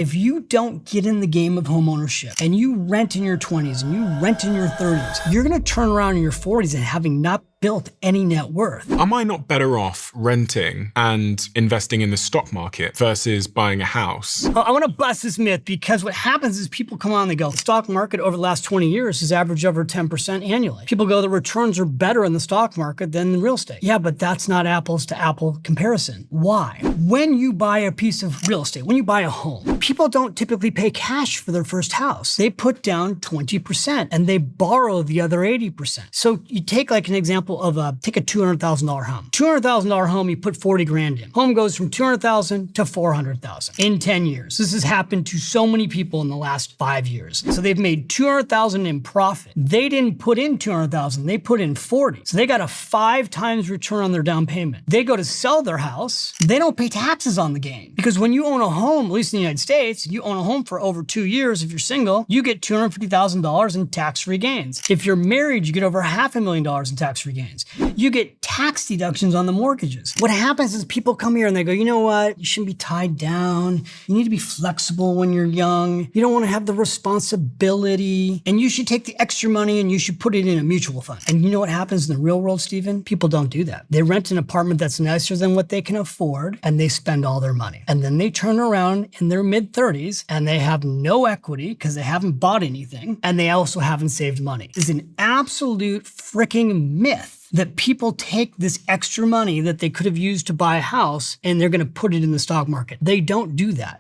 If you don't get in the game of homeownership and you rent in your 20s and you rent in your 30s, you're going to turn around in your 40s and having not built any net worth. Am I not better off renting and investing in the stock market versus buying a house? I want to bust this myth, because what happens is people come on and they go, the stock market over the last 20 years has averaged over 10% annually. People go, the returns are better in the stock market than in real estate. Yeah, but that's not apples to apple comparison. Why? When you buy a piece of real estate, when you buy a home, people don't typically pay cash for their first house. They put down 20% and they borrow the other 80%. So you take like an example of take a $200,000 home. $200,000 home, you put 40 grand in. Home goes from 200,000 to 400,000 in 10 years. This has happened to so many people in the last 5 years. So they've made 200,000 in profit. They didn't put in 200,000, they put in 40. So they got a 5 times return on their down payment. They go to sell their house, they don't pay taxes on the gain. Because when you own a home, at least in the United States, you own a home for over 2 years, if you're single, you get $250,000 in tax-free gains. If you're married, you get over $500,000 in tax-free gains. You get tax deductions on the mortgages. What happens is people come here and they go, you know what? You shouldn't be tied down. You need to be flexible when you're young. You don't want to have the responsibility. And you should take the extra money and you should put it in a mutual fund. And you know what happens in the real world, Stephen? People don't do that. They rent an apartment that's nicer than what they can afford and they spend all their money. And then they turn around in their mid-30s and they have no equity because they haven't bought anything and they also haven't saved money. It's an absolute freaking myth that people take this extra money that they could have used to buy a house and they're going to put it in the stock market. They don't do that.